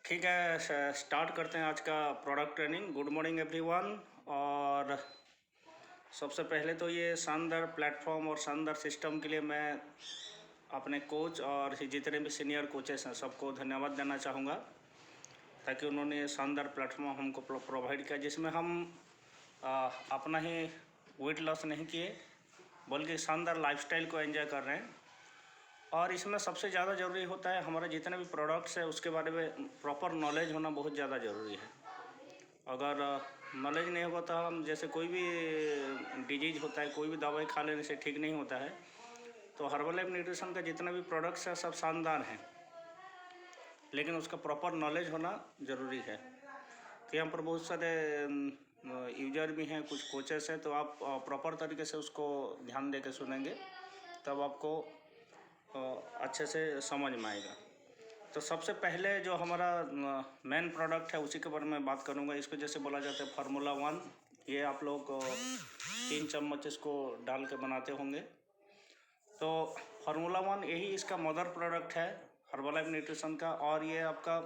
ठीक है, स्टार्ट करते हैं आज का product training. Good morning everyone. और सबसे पहले तो ये शानदार प्लेटफॉर्म और शानदार सिस्टम के लिए मैं अपने कोच और जितने भी सीनियर कोचेस हैं सबको धन्यवाद देना चाहूँगा, ताकि उन्होंने ये शानदार प्लेटफॉर्म हमको प्रोवाइड किया, जिसमें हम अपना ही वेट लॉस नहीं किए बल्कि शानदार लाइफस्टाइल को एंजॉय कर रहे हैं। और इसमें सबसे ज़्यादा ज़रूरी होता है हमारा जितने भी प्रोडक्ट्स है उसके बारे में प्रॉपर नॉलेज होना बहुत ज़्यादा ज़रूरी है। अगर नॉलेज नहीं होगा तो हम जैसे कोई भी डिजीज़ होता है, कोई भी दवाई खा लेने से ठीक नहीं होता है। तो हर्बलाइफ न्यूट्रिशन का जितना भी प्रोडक्ट्स है सब शानदार हैं, लेकिन उसका प्रॉपर नॉलेज होना ज़रूरी है। तो यहाँ पर बहुत सारे यूजर भी हैं, कुछ कोचेस हैं, तो आप प्रॉपर तरीके से उसको ध्यान दे के सुनेंगे तब आपको अच्छे से समझ में आएगा। तो सबसे पहले जो हमारा मेन प्रोडक्ट है उसी के बारे में बात करूँगा। इसको जैसे बोला जाता है फार्मूला 1। ये आप लोग 3 चम्मच इसको डाल के बनाते होंगे। तो फार्मूला 1 यही इसका मदर प्रोडक्ट है हर्बलाइफ न्यूट्रिशन का। और ये आपका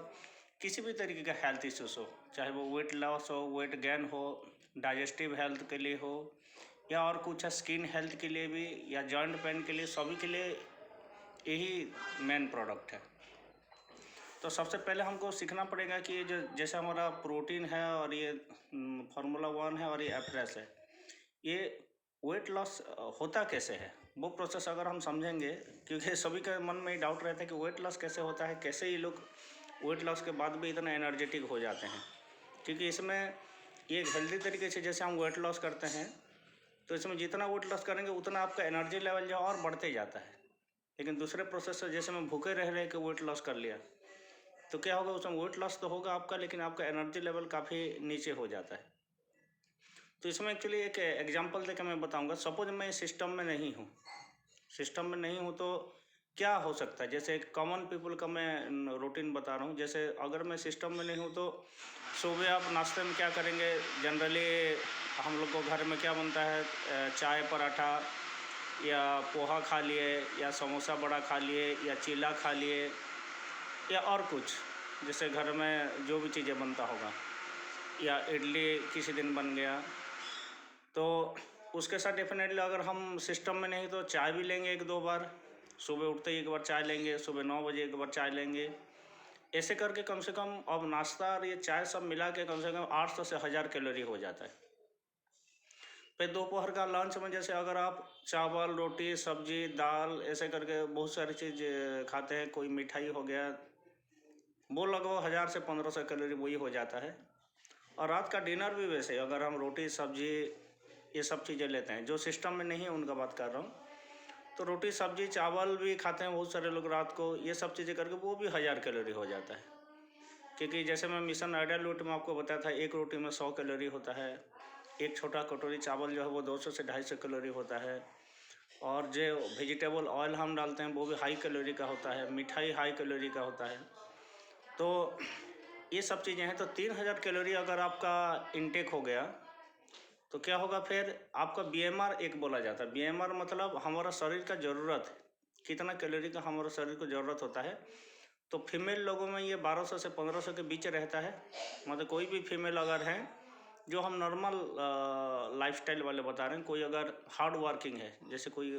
किसी भी तरीके का हेल्थ इश्यूज़ हो, चाहे वो वेट लॉस हो, वेट गेन हो, डाइजेस्टिव हेल्थ के लिए हो, या और कुछ है स्किन हेल्थ के लिए भी, या जॉइंट पेन के लिए, सभी के लिए यही मेन प्रोडक्ट है। तो सबसे पहले हमको सीखना पड़ेगा कि ये जो जैसे हमारा प्रोटीन है और ये फार्मूला 1 है और ये एफ्रेस है, ये वेट लॉस होता कैसे है, वो प्रोसेस अगर हम समझेंगे, क्योंकि सभी के मन में डाउट रहता है कि वेट लॉस कैसे होता है, कैसे ये लोग वेट लॉस के बाद भी इतना एनर्जेटिक हो जाते हैं। क्योंकि इसमें ये हेल्दी तरीके से जैसे हम वेट लॉस करते हैं, तो इसमें जितना वेट लॉस करेंगे उतना आपका एनर्जी लेवल जो और बढ़ते जाता है। लेकिन दूसरे प्रोसेस से जैसे मैं भूखे रह के वेट लॉस कर लिया, तो क्या होगा, उसमें वेट लॉस तो होगा आपका, लेकिन आपका एनर्जी लेवल काफ़ी नीचे हो जाता है। तो इसमें एक्चुअली एक एग्जांपल देकर मैं बताऊंगा। सपोज मैं सिस्टम में नहीं हूँ तो क्या हो सकता है। जैसे कॉमन पीपल का मैं रूटीन बता रहा हूँ। जैसे अगर मैं सिस्टम में नहीं हूँ तो सुबह आप नाश्ते में क्या करेंगे, जनरली हम लोग को घर में क्या बनता है, चाय पराठा या पोहा खा लिए, या समोसा बड़ा खा लिए, या चीला खा लिए, या और कुछ जैसे घर में जो भी चीज़ें बनता होगा, या इडली किसी दिन बन गया। तो उसके साथ डेफिनेटली अगर हम सिस्टम में नहीं तो चाय भी लेंगे 1-2 बार। सुबह उठते ही एक बार चाय लेंगे, सुबह 9 बजे एक बार चाय लेंगे। ऐसे करके कम से कम अब नाश्ता और ये चाय सब मिला के कम से कम 800 से 1000 कैलोरी हो जाता है। फिर दोपहर का लंच में जैसे अगर आप चावल, रोटी, सब्जी, दाल ऐसे करके बहुत सारी चीज़ खाते हैं, कोई मिठाई हो गया, वो लगभग 1000 से 1500 कैलोरी वही हो जाता है। और रात का डिनर भी वैसे, अगर हम रोटी, सब्जी ये सब चीज़ें लेते हैं, जो सिस्टम में नहीं है उनका बात कर रहा हूँ, तो रोटी, सब्जी, चावल भी खाते हैं बहुत सारे लोग रात को, ये सब चीज़ें करके वो भी 1000 कैलोरी हो जाता है। क्योंकि जैसे मैं मिशन आइडियल रूट में आपको बताया था, एक रोटी में 100 कैलोरी होता है, एक छोटा कटोरी चावल जो है वो 200 से 250 कैलोरी होता है, और जो वेजिटेबल ऑयल हम डालते हैं वो भी हाई कैलोरी का होता है, मिठाई हाई कैलोरी का होता है। तो ये सब चीज़ें हैं। तो 3000 कैलोरी अगर आपका इनटेक हो गया तो क्या होगा, फिर आपका BMR एक बोला जाता है। BMR मतलब हमारा शरीर का ज़रूरत, कितना कैलोरी का हमारे शरीर को ज़रूरत होता है। तो फीमेल लोगों में ये 1200 से 1500 के बीच रहता है। मतलब कोई भी फीमेल अगर है, जो हम नॉर्मल लाइफस्टाइल वाले बता रहे हैं, कोई अगर हार्ड वर्किंग है, जैसे कोई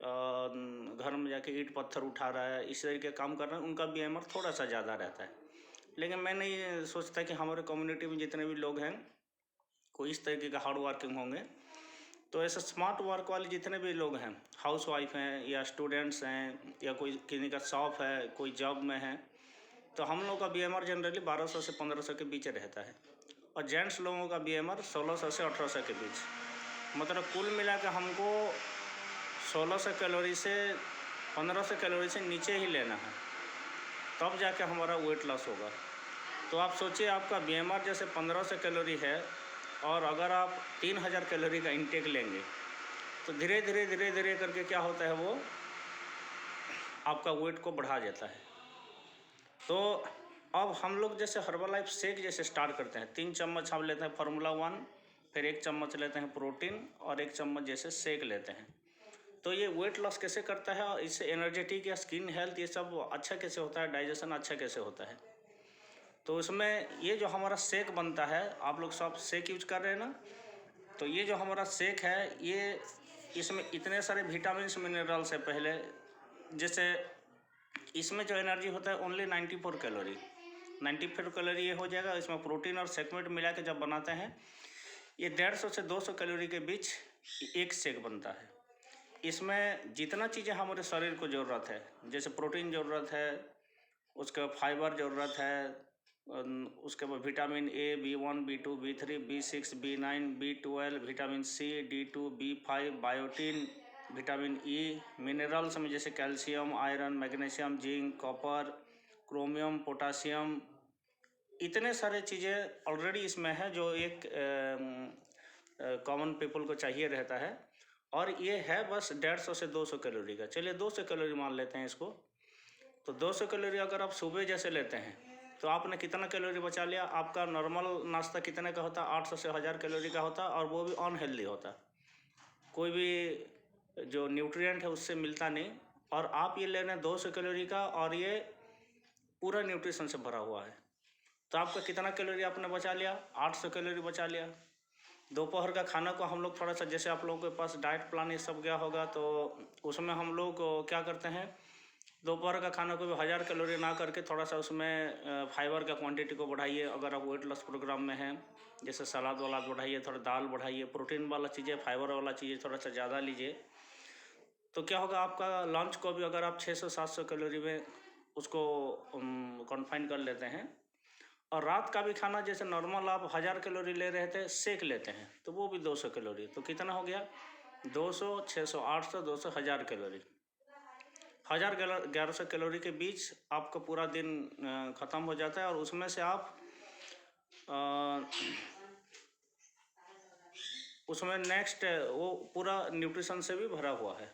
घर में जाके ईंट पत्थर उठा रहा है, इस तरीके का काम कर रहे हैं, उनका BMR थोड़ा सा ज़्यादा रहता है। लेकिन मैं नहीं सोचता कि हमारे कम्युनिटी में जितने भी लोग हैं कोई इस तरीके का हार्ड वर्किंग होंगे। तो ऐसे स्मार्ट वर्क वाले जितने भी लोग हैं, हाउस वाइफ हैं या स्टूडेंट्स हैं या कोई किसी का शॉप है, कोई जॉब में है, तो हम लोग का BMR जनरली 1200 से 1500 के बीच रहता है। और जेंट्स लोगों का BMR 1600 से 1800 के बीच। मतलब कुल मिला के हमको 1600 कैलोरी से 1500 कैलोरी से नीचे ही लेना है, तब जाके हमारा वेट लॉस होगा। तो आप सोचिए, आपका BMR जैसे 1500 कैलोरी है, और अगर आप 3000 कैलोरी का इंटेक लेंगे तो धीरे धीरे करके क्या होता है, वो आपका वेट को बढ़ा देता है। तो अब हम लोग जैसे हर्बलाइफ शेक जैसे स्टार्ट करते हैं, 3 चम्मच हम लेते हैं फार्मूला 1, फिर 1 चम्मच लेते हैं प्रोटीन, और 1 चम्मच जैसे शेक लेते हैं। तो ये वेट लॉस कैसे करता है, और इससे एनर्जेटिक या स्किन हेल्थ ये सब अच्छा कैसे होता है, डाइजेशन अच्छा कैसे होता है। तो उसमें ये जो हमारा शेक बनता है, आप लोग सब शेक यूज कर रहे हैं ना, तो ये जो हमारा शेक है ये इसमें इतने सारे विटामिन्स मिनरल्स है। पहले जैसे इसमें जो एनर्जी होता है ओनली 94 कैलोरी, 94 कैलोरी ये हो जाएगा। इसमें प्रोटीन और सेगमेंट मिला के जब बनाते हैं ये 150 से 200 कैलोरी के बीच एक शेक बनता है। इसमें जितना चीज़ें हमारे शरीर को ज़रूरत है, जैसे प्रोटीन ज़रूरत है, उसके बाद फाइबर ज़रूरत है, उसके बाद vitamin A, B1, B2, B3, B6, B9, B12, vitamin C, D2, B5, biotin, vitamin E, minerals में जैसे calcium, iron, magnesium, zinc, copper, chromium, potassium, इतने सारे चीज़ें ऑलरेडी इसमें है जो एक कॉमन पीपल को चाहिए रहता है। और ये है बस 150 से 200 कैलोरी का। चलिए 200 कैलोरी मान लेते हैं इसको। तो 200 कैलोरी अगर आप सुबह जैसे लेते हैं तो आपने कितना कैलोरी बचा लिया। आपका नॉर्मल नाश्ता कितने का होता है, 800 से 1000 कैलोरी का होता, और वो भी अनहेल्दी होता, कोई भी जो न्यूट्रिएंट है उससे मिलता नहीं। और आप ये ले रहे हैं 200 कैलोरी का, और ये पूरा न्यूट्रिशन से भरा हुआ है। तो आपका कितना कैलोरी आपने बचा लिया, 800 कैलोरी बचा लिया। दोपहर का खाना को हम लोग थोड़ा सा, जैसे आप लोगों के पास डाइट प्लान ये सब गया होगा, तो उसमें हम लोग क्या करते हैं, दोपहर का खाना को भी 1000 कैलोरी ना करके थोड़ा सा उसमें फाइबर का क्वांटिटी को बढ़ाइए। अगर आप वेट लॉस प्रोग्राम में हैं, जैसे सलाद वालाद बढ़ाइए, थोड़ा दाल बढ़ाइए, प्रोटीन वाला चीज़ें, फाइबर वाला चीज़ें थोड़ा सा ज़्यादा लीजिए। तो क्या होगा, आपका लंच को भी अगर आप 600-700 कैलोरी में उसको कॉन्फाइन कर लेते हैं, और रात का भी खाना जैसे नॉर्मल आप 1000 कैलोरी ले रहे थे, सेक लेते हैं, तो वो भी 200 कैलोरी, तो कितना हो गया, 200, 600, 800, 200, 1000 कैलोरी। 1100 कैलोरी के बीच आपका पूरा दिन ख़त्म हो जाता है। और उसमें से आप उसमें नेक्स्ट वो पूरा न्यूट्रिशन से भी भरा हुआ है।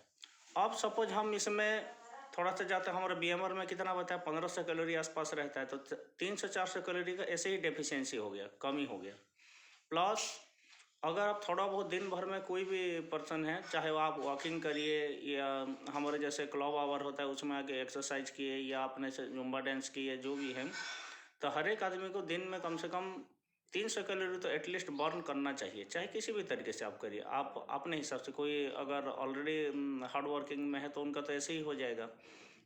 अब सपोज हम इसमें थोड़ा सा जाते हैं, हमारा BMR में कितना बताया, 1500 कैलोरी आसपास रहता है, तो 300-400 कैलोरी का ऐसे ही डेफिशिएंसी हो गया, कमी हो गया। प्लस अगर आप थोड़ा बहुत दिन भर में, कोई भी पर्सन है, चाहे वो आप वॉकिंग करिए या हमारे जैसे क्लब आवर होता है उसमें आके एक्सरसाइज किए, या अपने से जुम्बा डांस किए, जो भी है, तो हर एक आदमी को दिन में कम से कम 300 कैलोरी तो एटलीस्ट बर्न करना चाहिए। चाहे किसी भी तरीके से आप करिए, आप अपने हिसाब से। कोई अगर ऑलरेडी हार्ड वर्किंग में है तो उनका तो ऐसे ही हो जाएगा।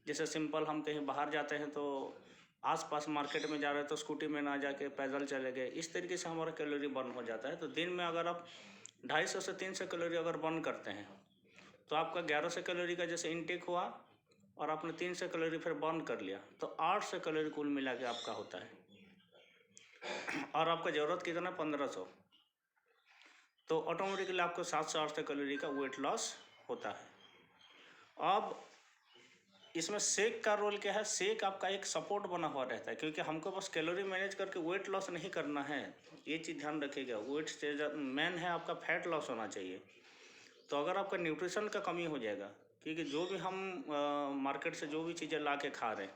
जैसे सिंपल हम कहीं बाहर जाते हैं तो आसपास मार्केट में जा रहे हैं तो स्कूटी में ना जाके पैदल चले गए, इस तरीके से हमारा कैलोरी बर्न हो जाता है। तो दिन में अगर आप 250 से 300 कैलोरी अगर बर्न करते हैं तो आपका 1100 कैलोरी का जैसे इनटेक हुआ, और आपने 300 कैलोरी फिर बर्न कर लिया, तो 800 कैलोरी कुल मिला के आपका होता है। और आपका ज़रूरत कितना, 1500, तो ऑटोमेटिकली आपको 700 से 800 कैलोरी का वेट लॉस होता है। अब इसमें शेक का रोल क्या है, शेक आपका एक सपोर्ट बना हुआ रहता है, क्योंकि हमको बस कैलोरी मैनेज करके वेट लॉस नहीं करना है। ये चीज़ ध्यान रखिएगा, वेट से मेन है आपका फैट लॉस होना चाहिए। तो अगर आपका न्यूट्रिशन का कमी हो जाएगा, क्योंकि जो भी हम मार्केट से जो भी चीज़ें ला के खा रहे हैं,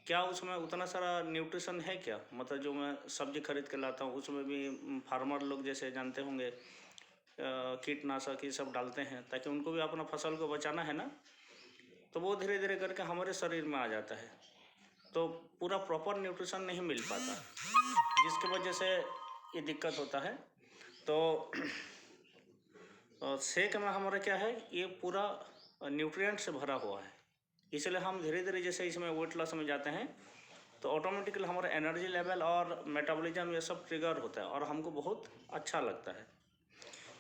क्या उसमें उतना सारा न्यूट्रिशन है क्या, मतलब जो मैं सब्जी खरीद के लाता हूँ उसमें भी फार्मर लोग जैसे जानते होंगे कीटनाशक ये सब डालते हैं, ताकि उनको भी अपना फसल को बचाना है ना, तो वो धीरे धीरे करके हमारे शरीर में आ जाता है, तो पूरा प्रॉपर न्यूट्रिशन नहीं मिल पाता, जिसकी वजह से ये दिक्कत होता है। तो शेक में हमारा क्या है, ये पूरा न्यूट्रिएंट से भरा हुआ है, इसलिए हम धीरे धीरे जैसे इसमें वेट लॉस में जाते हैं तो ऑटोमेटिकली हमारा एनर्जी लेवल और मेटाबॉलिज्म ये सब ट्रिगर होता है, और हमको बहुत अच्छा लगता है।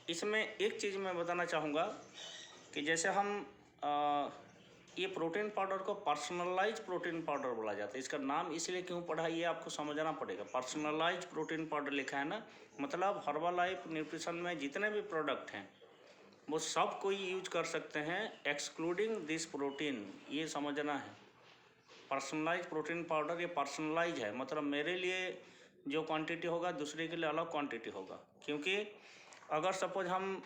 इसमें एक चीज़ मैं बताना चाहूँगा कि जैसे हम ये प्रोटीन पाउडर को पर्सनलाइज प्रोटीन पाउडर बोला जाता है। इसका नाम इसलिए क्यों पड़ा है ये आपको समझना पड़ेगा। पर्सनलाइज प्रोटीन पाउडर लिखा है ना, मतलब हर्बलाइफ न्यूट्रिशन में जितने भी प्रोडक्ट हैं वो सब कोई यूज कर सकते हैं, एक्सक्लूडिंग दिस प्रोटीन, ये समझना है। पर्सनलाइज प्रोटीन पाउडर ये पर्सनलाइज है, मतलब मेरे लिए जो क्वांटिटी होगा दूसरे के लिए अलग क्वांटिटी होगा। क्योंकि अगर सपोज हम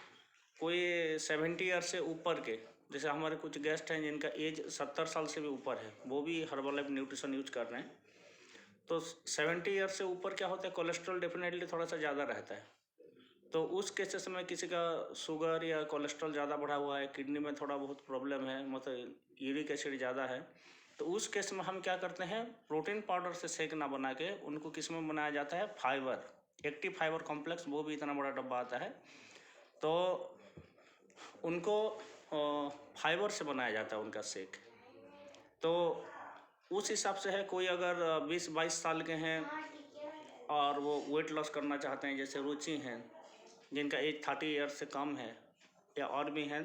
कोई 70 ईयर से ऊपर के, जैसे हमारे कुछ गेस्ट हैं जिनका एज 70 साल से भी ऊपर है, वो भी हर्बलाइफ न्यूट्रिशन यूज कर रहे हैं, तो 70 ईयर से ऊपर क्या होता है, कोलेस्ट्रॉल डेफिनेटली थोड़ा सा ज़्यादा रहता है। तो उस केसेस में किसी का शुगर या कोलेस्ट्रॉल ज़्यादा बढ़ा हुआ है, किडनी में थोड़ा बहुत प्रॉब्लम है, मतलब यूरिक एसिड ज़्यादा है, तो उस केस में हम क्या करते हैं, प्रोटीन पाउडर से शेक ना बना के उनको किस में बनाया जाता है, फाइबर, एक्टिव फाइबर कॉम्प्लेक्स, वो भी इतना बड़ा डब्बा आता है, तो उनको फाइबर से बनाया जाता है उनका शेक। तो उस हिसाब से है, कोई अगर 20-22 साल के हैं और वो वेट लॉस करना चाहते हैं, जैसे रुचि हैं जिनका एज 30 ईयर्स से कम है या और भी हैं,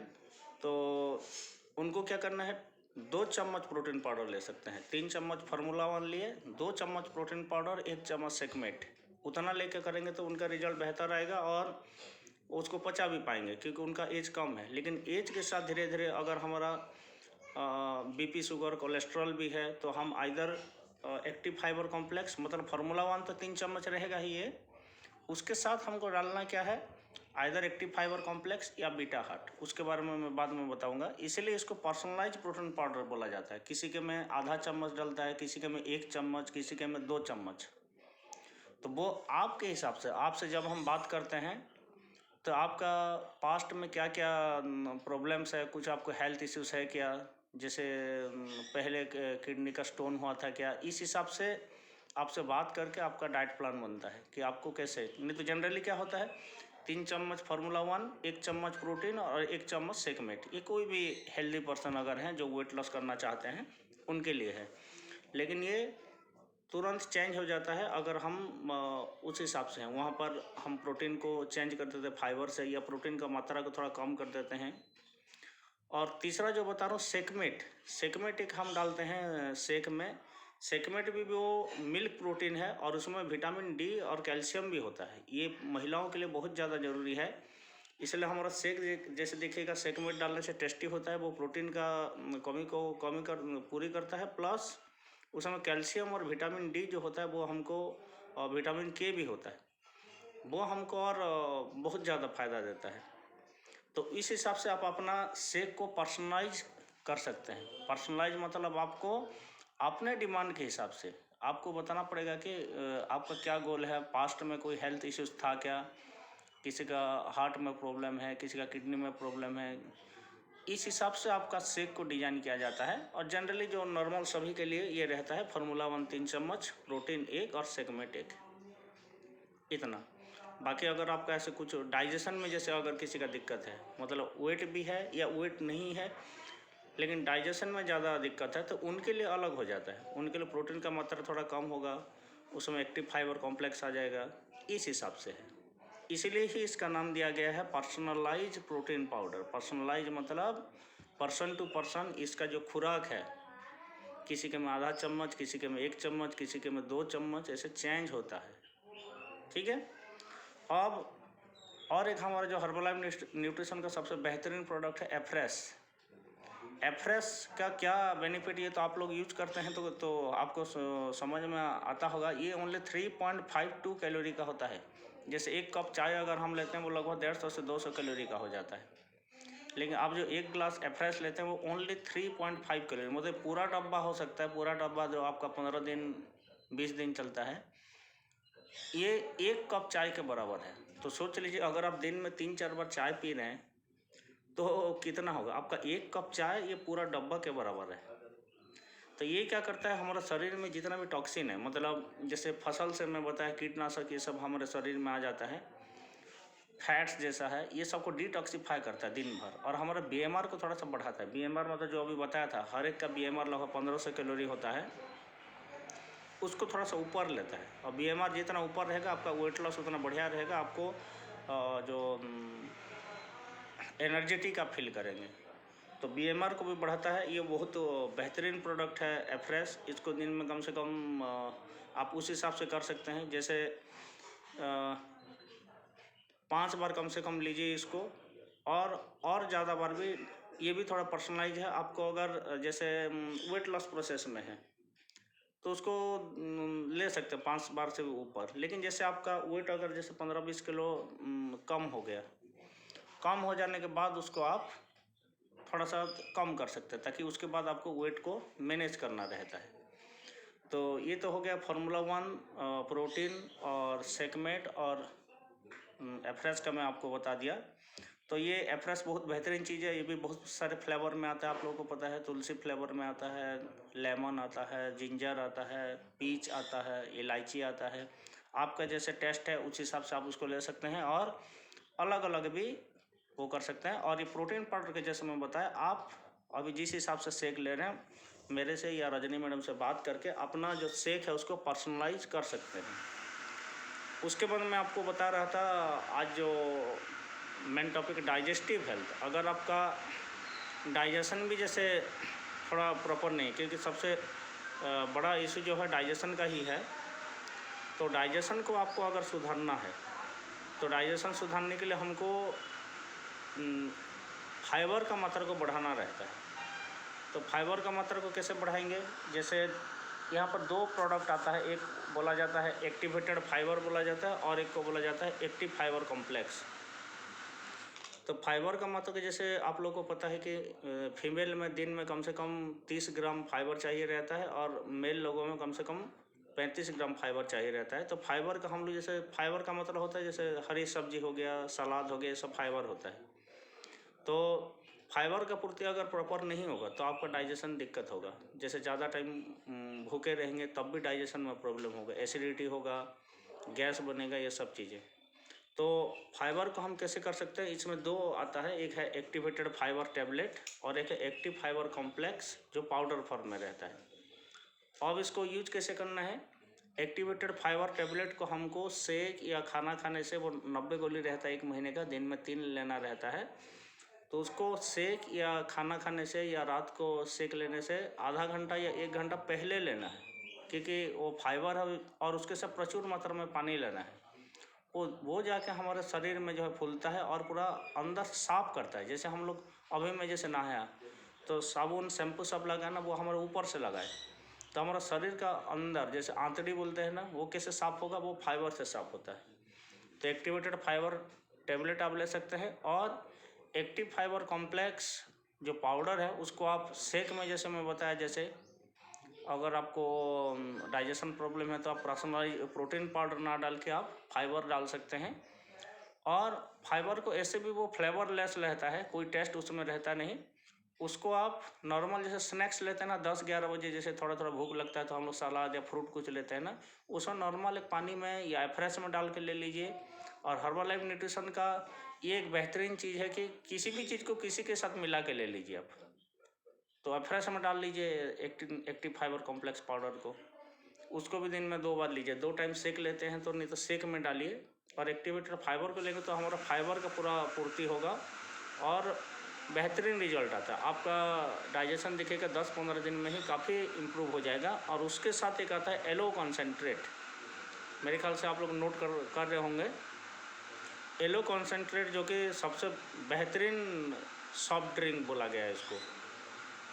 तो उनको क्या करना है, 2 चम्मच प्रोटीन पाउडर ले सकते हैं। 3 चम्मच फार्मूला 1 लिए, 2 चम्मच प्रोटीन पाउडर, 1 चम्मच सेकमेट, उतना लेके करेंगे तो उनका रिजल्ट बेहतर आएगा और उसको पचा भी पाएंगे, क्योंकि उनका एज कम है। लेकिन एज के साथ धीरे धीरे अगर हमारा बीपी, शुगर, कोलेस्ट्रॉल भी है, तो हम आइदर एक्टिव फाइबर कॉम्प्लेक्स, मतलब फार्मूला 1 तो 3 चम्मच रहेगा ही ये, उसके साथ हमको डालना क्या है, आइदर एक्टिव फाइबर कॉम्प्लेक्स या बीटा हार्ट, उसके बारे में मैं बाद में बताऊंगा। इसीलिए इसको पर्सनलाइज प्रोटीन पाउडर बोला जाता है। किसी के में आधा चम्मच डलता है, किसी के में 1 चम्मच, किसी के में 2 चम्मच। तो वो आपके हिसाब से, आपसे जब हम बात करते हैं तो आपका पास्ट में क्या क्या प्रॉब्लम्स है, कुछ आपको हेल्थ इश्यूज है क्या, जैसे पहले किडनी का स्टोन हुआ था क्या, इस हिसाब से आपसे बात करके आपका डाइट प्लान बनता है कि आपको कैसे। नहीं तो जनरली क्या होता है, 3 चम्मच फार्मूला 1, 1 चम्मच प्रोटीन और 1 चम्मच सेकमेट, ये कोई भी हेल्दी पर्सन अगर हैं जो वेट लॉस करना चाहते हैं उनके लिए है। लेकिन ये तुरंत चेंज हो जाता है अगर हम उस हिसाब से हैं। वहाँ पर हम प्रोटीन को चेंज कर देते हैं फाइबर से, या प्रोटीन का मात्रा को थोड़ा कम कर देते हैं। और तीसरा जो बता रहा हूँ, सेकमेट, सेकमेट एक हम डालते हैं शेक में। सेकमेट भी वो मिल्क प्रोटीन है और उसमें विटामिन डी और कैल्शियम भी होता है। ये महिलाओं के लिए बहुत ज़्यादा ज़रूरी है, इसलिए हमारा शेक जैसे देखिएगा, सेकमेट डालने से टेस्टी होता है। वो प्रोटीन का कमी पूरी करता है, प्लस उसमें कैल्शियम और विटामिन डी जो होता है वो हमको, और विटामिन के भी होता है, वो हमको और बहुत ज़्यादा फ़ायदा देता है। तो इस हिसाब से आप अपना शेक को पर्सनलाइज कर सकते हैं। पर्सनलाइज मतलब आपको अपने डिमांड के हिसाब से आपको बताना पड़ेगा कि आपका क्या गोल है, पास्ट में कोई हेल्थ इश्यूज था क्या, किसी का हार्ट में प्रॉब्लम है, किसी का किडनी में प्रॉब्लम है, इस हिसाब से आपका शेक को डिज़ाइन किया जाता है। और जनरली जो नॉर्मल सभी के लिए ये रहता है, फार्मूला 1 3 चम्मच, प्रोटीन 1 और सेगमेंट 1, इतना। बाकी अगर आपका ऐसे कुछ डाइजेशन में, जैसे अगर किसी का दिक्कत है, मतलब वेट भी है या वेट नहीं है लेकिन डाइजेशन में ज़्यादा दिक्कत है, तो उनके लिए अलग हो जाता है। उनके लिए प्रोटीन का मात्रा थोड़ा कम होगा, उसमें एक्टिव फाइबर कॉम्प्लेक्स आ जाएगा, इस हिसाब से है। इसीलिए ही इसका नाम दिया गया है पर्सनलाइज प्रोटीन पाउडर। पर्सनलाइज मतलब पर्सन टू पर्सन इसका जो खुराक है, किसी के में आधा चम्मच, किसी के में 1 चम्मच, किसी के में 2 चम्मच, ऐसे चेंज होता है, ठीक है। अब और एक हमारा जो हर्बलाइफ न्यूट्रिशन का सबसे बेहतरीन प्रोडक्ट है एफ्रेश। एफ्रेश का क्या बेनिफिट, ये तो आप लोग यूज करते हैं तो आपको समझ में आता होगा। ये ओनली 3.52 कैलोरी का होता है। जैसे 1 कप चाय अगर हम लेते हैं वो लगभग 150 से 200 कैलोरी का हो जाता है, लेकिन आप जो 1 ग्लास एफ्रेश लेते हैं वो ओनली 3.5 कैलोरी, मतलब पूरा डब्बा हो सकता है, पूरा डब्बा जो आपका 15 दिन 20 दिन चलता है, ये 1 कप चाय के बराबर है। तो सोच लीजिए अगर आप दिन में 3-4 बार चाय पी रहे हैं तो कितना होगा आपका 1 कप चाय, ये पूरा डब्बा के बराबर है। तो ये क्या करता है, हमारे शरीर में जितना भी टॉक्सिन है, मतलब जैसे फसल से मैं बताया कीटनाशक, ये सब हमारे शरीर में आ जाता है, फैट्स जैसा है, ये सबको डिटॉक्सिफाई करता है दिन भर, और हमारा बीएमआर को थोड़ा सा बढ़ाता है। बीएमआर मतलब जो अभी बताया था, हर एक का बीएमआर लगभग 1500 कैलोरी होता है, उसको थोड़ा सा ऊपर लेता है। और बीएमआर जितना ऊपर रहेगा आपका वेट लॉस उतना बढ़िया रहेगा, आपको जो एनर्जेटिक आप फील करेंगे। तो बीएमआर को भी बढ़ाता है। ये बहुत बेहतरीन प्रोडक्ट है एफ्रेश। इसको दिन में कम से कम आप उस हिसाब से कर सकते हैं, जैसे 5 बार कम से कम लीजिए इसको, और ज़्यादा बार भी। ये भी थोड़ा पर्सनलाइज है। आपको अगर जैसे वेट लॉस प्रोसेस में है तो उसको ले सकते हैं 5 बार से ऊपर। लेकिन जैसे आपका वेट अगर जैसे 15-20 किलो कम हो गया, कम हो जाने के बाद उसको आप थोड़ा सा कम कर सकते हैं, ताकि उसके बाद आपको वेट को मैनेज करना रहता है। तो ये तो हो गया फार्मूला 1, प्रोटीन और सेगमेंट और एफ्रेश का मैं आपको बता दिया। तो ये एफ्रेश बहुत बेहतरीन चीज़ है। ये भी बहुत सारे फ्लेवर में आता है, आप लोगों को पता है। तुलसी फ्लेवर में आता है, लेमन आता है, जिंजर आता है, पीच आता है, इलायची आता है। आपका जैसे टेस्ट है उस हिसाब से आप उसको ले सकते हैं और अलग अलग भी वो कर सकते हैं। और ये प्रोटीन पाउडर के जैसे मैं बताया, आप अभी जिस हिसाब से शेक ले रहे हैं मेरे से या रजनी मैडम से बात करके अपना जो शेक है उसको पर्सनलाइज कर सकते हैं। उसके बाद मैं आपको बता रहा था आज जो मेन टॉपिक डाइजेस्टिव हेल्थ। अगर आपका डाइजेशन भी जैसे थोड़ा प्रॉपर नहीं, क्योंकि सबसे बड़ा इशू जो है डाइजेशन का ही है। तो डाइजेशन को आपको अगर सुधारना है तो डाइजेशन सुधारने के लिए हमको फाइबर का मात्रा को बढ़ाना रहता है। तो फाइबर का मात्रा को कैसे बढ़ाएंगे? जैसे यहाँ पर दो प्रोडक्ट आता है, एक बोला जाता है एक्टिवेटेड फाइबर बोला जाता है और एक को बोला जाता है एक्टिव फाइबर कॉम्प्लेक्स। तो फाइबर का मतलब जैसे आप लोगों को पता है कि फीमेल में दिन में कम से कम 30 ग्राम फाइबर चाहिए रहता है और मेल लोगों में कम से कम 35 ग्राम फाइबर चाहिए रहता है। तो फाइबर का हम लोग जैसे फाइबर का मतलब होता है जैसे हरी सब्जी हो गया, सलाद हो गया, ये सब फाइबर होता है। तो फाइबर का पूर्ति अगर प्रॉपर नहीं होगा तो आपका डाइजेशन दिक्कत होगा। जैसे ज़्यादा टाइम भूखे रहेंगे तब भी डाइजेशन में प्रॉब्लम होगा, एसिडिटी होगा, गैस बनेगा, ये सब चीज़ें। तो फाइबर को हम कैसे कर सकते हैं? इसमें दो आता है, एक है एक्टिवेटेड फाइबर टैबलेट और एक है एक्टिव फाइबर कॉम्प्लेक्स जो पाउडर फॉर्म में रहता है। अब इसको यूज कैसे करना है? एक्टिवेटेड फाइबर टैबलेट को हमको शेक या खाना खाने से, वो 90 गोली रहता है 1 महीने का, दिन में 3 लेना रहता है। तो उसको शेक या खाना खाने से या रात को शेक लेने से आधा घंटा या 1 घंटा पहले लेना है, क्योंकि वो फाइबर है और उसके साथ प्रचुर मात्रा में पानी लेना है। वो जाके हमारे शरीर में जो है फूलता है और पूरा अंदर साफ करता है। जैसे हम लोग अभी में जैसे नहाया तो साबुन शैम्पू सब लगाए ना, वो हमारे ऊपर से लगाए तो हमारा शरीर का अंदर जैसे आंतड़ी बोलते हैं ना, वो कैसे साफ होगा? वो फाइबर से साफ होता है। तो एक्टिवेटेड फाइबर टेबलेट आप ले सकते हैं और एक्टिव फाइबर कॉम्प्लेक्स जो पाउडर है उसको आप शेक में, जैसे मैं बताया, जैसे अगर आपको डाइजेशन प्रॉब्लम है तो आप प्रोटीन पाउडर ना डाल के आप फाइबर डाल सकते हैं। और फाइबर को ऐसे भी वो फ्लेवरलेस रहता है, कोई टेस्ट उसमें रहता नहीं। उसको आप नॉर्मल जैसे स्नैक्स लेते हैं ना 10-11 बजे, जैसे थोड़ा थोड़ा भूख लगता है तो हम लोग सलाद या फ्रूट कुछ लेते हैं ना, उसमें नॉर्मल एक पानी में या फ्रेश में डाल के ले लीजिए। और हर्बल लाइफ न्यूट्रिशन का ये एक बेहतरीन चीज़ है कि किसी भी चीज़ को किसी के साथ मिला के ले लीजिए आप। तो फ्रेश में डाल लीजिए एक्टिव फाइबर कॉम्प्लेक्स पाउडर को, उसको भी दिन में 2 बार लीजिए। 2 टाइम शेक लेते हैं तो, नहीं तो शेक में डालिए। और एक्टिवेटेड फाइबर को लेंगे तो हमारा फाइबर का पूरा पूर्ति होगा और बेहतरीन रिजल्ट आता है। आपका डाइजेशन देखिएगा 10-15 दिन में ही काफ़ी इम्प्रूव हो जाएगा। और उसके साथ एक आता है एलो कॉन्सेंट्रेट, मेरे ख्याल से आप लोग नोट कर रहे होंगे। एलो कॉन्सेंट्रेट जो कि सबसे बेहतरीन सॉफ्ट ड्रिंक बोला गया है इसको।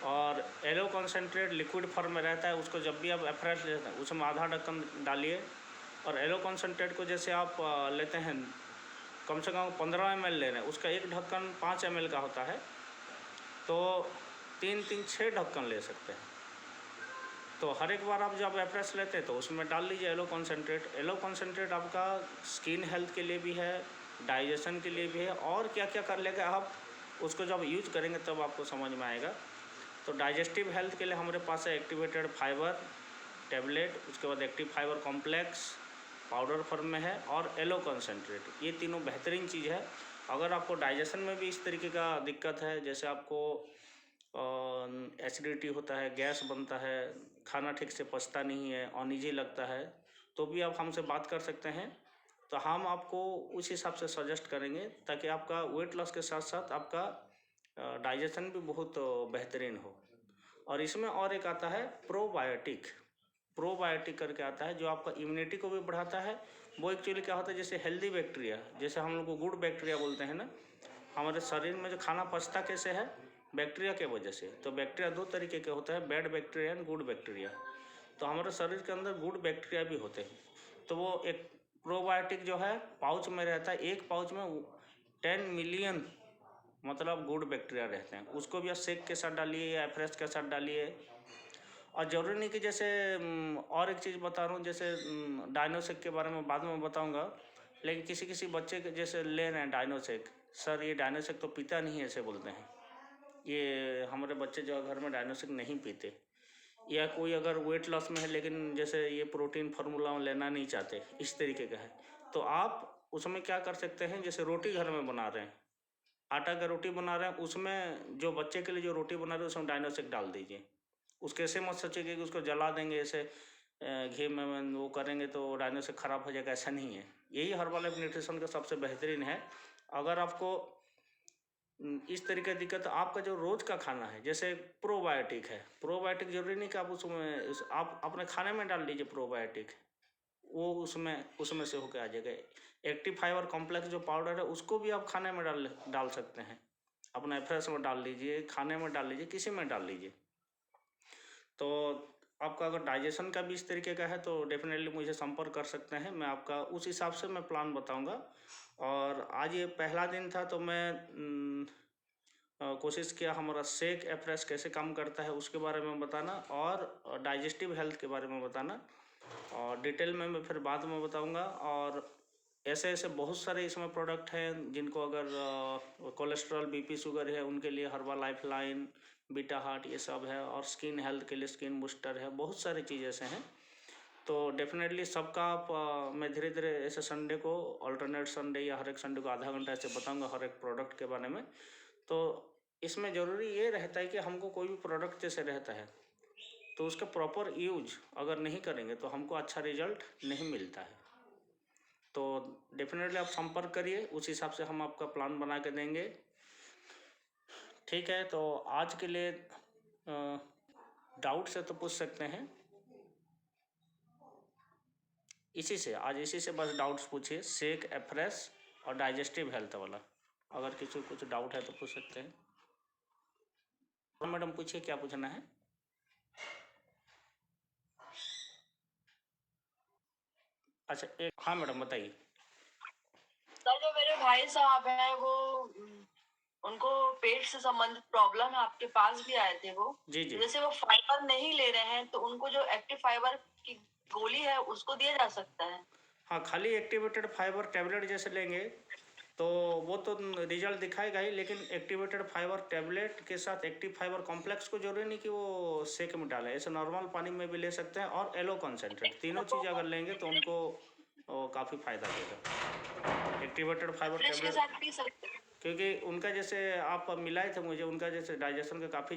और एलो कॉन्सेंट्रेट लिक्विड फॉर्म में रहता है। उसको जब भी आप फ्रेश लेते हैं उसमें आधा ढक्कन डालिए। और एलो कॉन्सेंट्रेट को जैसे आप लेते हैं कम से कम 15 ml ले रहे हैं, उसका एक ढक्कन 5 ml का होता है, तो 3-3-6 ढक्कन ले सकते हैं। तो हर एक बार आप जब फ्रेश लेते हैं तो उसमें डाल लीजिए एलो कॉन्सेंट्रेट। एलो कॉन्सेंट्रेट आपका स्किन हेल्थ के लिए भी है, डाइजेशन के लिए भी है, और क्या क्या कर लेगा आप उसको जब यूज करेंगे तब आपको समझ में आएगा। तो डाइजेस्टिव हेल्थ के लिए हमारे पास है एक्टिवेटेड फाइबर टैबलेट, उसके बाद active fibre complex powder form में है, और एलो कॉन्सेंट्रेट। ये तीनों बेहतरीन चीज़ है। अगर आपको डाइजेशन में भी इस तरीके का दिक्कत है, जैसे आपको एसिडिटी होता है, गैस बनता है, खाना ठीक से पचता नहीं है, अनईजी लगता है, तो भी आप हमसे बात कर सकते हैं। तो हम आपको उस हिसाब से सजेस्ट करेंगे ताकि आपका वेट लॉस के साथ साथ आपका डाइजेशन भी बहुत बेहतरीन हो। और इसमें और एक आता है प्रोबायोटिक करके आता है, जो आपका इम्यूनिटी को भी बढ़ाता है। वो एक्चुअली क्या होता है, जैसे हेल्दी बैक्टीरिया, जैसे हम लोग को गुड बैक्टीरिया बोलते हैं ना, हमारे शरीर में जो खाना पचता कैसे है? बैक्टीरिया के वजह से। तो बैक्टीरिया 2 तरीके के होते हैं, bad bacteria and good bacteria. तो हमारे शरीर के अंदर गुड बैक्टीरिया भी होते हैं। तो वो एक प्रोबायोटिक जो है पाउच में रहता है, एक पाउच में 10 मिलियन मतलब गुड बैक्टीरिया रहते हैं। उसको भी आप शेक के साथ डालिए या फ्रेश के साथ डालिए। और ज़रूरी नहीं कि जैसे और एक चीज़ बता रहा हूँ, जैसे डायनोसेक के बारे में बाद में बताऊँगा, लेकिन किसी किसी बच्चे के जैसे ले रहे हैं डायनोसेक, सर ये डायनोसिक तो पीता नहीं है, ऐसे बोलते हैं। ये हमारे बच्चे जो घर में डायनोसिक नहीं पीते, या कोई अगर वेट लॉस में है लेकिन जैसे ये प्रोटीन फार्मूला लेना नहीं चाहते, इस तरीके का है, तो आप उसमें क्या कर सकते हैं, जैसे रोटी घर में बना रहे हैं, आटा का रोटी बना रहे हैं, उसमें जो बच्चे के लिए जो रोटी बना रहे हैं उसमें डायनोसिक डाल दीजिए। उसके ऐसे मत सोचिए कि उसको जला देंगे, ऐसे घी में वो करेंगे तो डायनोसिक ख़राब हो जाएगा, ऐसा नहीं है। यही हर्बल न्यूट्रिशन का सबसे बेहतरीन है। अगर आपको इस तरीके की दिक्कत, आपका जो रोज़ का खाना है, जैसे प्रोबायोटिक है, प्रोबायोटिक जरूरी नहीं कि आप उसमें आप अपने खाने में डाल लीजिए प्रोबायोटिक, वो उसमें से होकर आ जाएगा। एक्टिव फाइबर कॉम्प्लेक्स जो पाउडर है उसको भी आप खाने में डाल सकते हैं, अपना फ्रेश में डाल लीजिए, खाने में डाल लीजिए, किसी में डाल लीजिए। तो आपका अगर डाइजेशन का भी इस तरीके का है तो डेफिनेटली मुझे संपर्क कर सकते हैं, मैं आपका उस हिसाब से मैं प्लान बताऊंगा। और आज ये पहला दिन था तो मैं कोशिश किया हमारा शेक एफ्रेश कैसे काम करता है उसके बारे में बताना, और डाइजेस्टिव हेल्थ के बारे में बताना, और डिटेल में मैं फिर बाद में बताऊंगा। और ऐसे ऐसे बहुत सारे इसमें प्रोडक्ट हैं जिनको अगर कोलेस्ट्रॉल, बीपी, शुगर है उनके लिए herbal life line, beta heart, ये सब है, और स्किन हेल्थ के लिए स्किन बूस्टर है, बहुत सारी चीज़ ऐसे हैं। तो डेफिनेटली सबका आप मैं धीरे धीरे ऐसे संडे को, अल्टरनेट संडे या हर एक संडे को आधा घंटा ऐसे बताऊंगा हर एक प्रोडक्ट के बारे में। तो इसमें ज़रूरी ये रहता है कि हमको कोई भी प्रोडक्ट जैसे रहता है तो उसका प्रॉपर यूज अगर नहीं करेंगे तो हमको अच्छा रिजल्ट नहीं मिलता है। तो डेफिनेटली आप संपर्क करिए, उस हिसाब से हम आपका प्लान बना के देंगे। ठीक है, तो आज के लिए डाउट से तो पूछ सकते हैं, इसी से बस डाउट्स पूछिए, शेक, एफ्रेश और डाइजेस्टिव हेल्थ वाला। अगर किसी को कुछ डाउट है तो पूछ सकते हैं। हाँ मैडम, पूछिए क्या पूछना है। अच्छा एक, हाँ मैडम बताइए। सर जो मेरे भाई साहब हैं वो उनको पेट से संबंधित प्रॉब्लम है, आपके पास भी आए थे वो। जी जी। जैसे वो फाइबर नहीं ले रहे हैं तो उनको जो एक्टिव फाइबर की गोली है उसको दिया जा सकता है। हाँ, खाली एक्टिवेटेड फाइबर टैबलेट जैसे लेंगे तो वो तो रिजल्ट दिखाएगा ही, लेकिन एक्टिवेटेड फाइबर टैबलेट के साथ एक्टिव फाइबर कॉम्प्लेक्स को जरूरी नहीं कि वो शेक में डालें, ऐसे नॉर्मल पानी में भी ले सकते हैं, और एलो कॉन्सेंट्रेट, तीनों चीज़ अगर लेंगे तो उनको काफ़ी फ़ायदा देगा एक्टिवेटेड फाइबर फ्रिज के टैबलेट। साथ पी सकते हैं। क्योंकि उनका जैसे आप मिलाए थे मुझे, उनका जैसे डाइजेशन का काफ़ी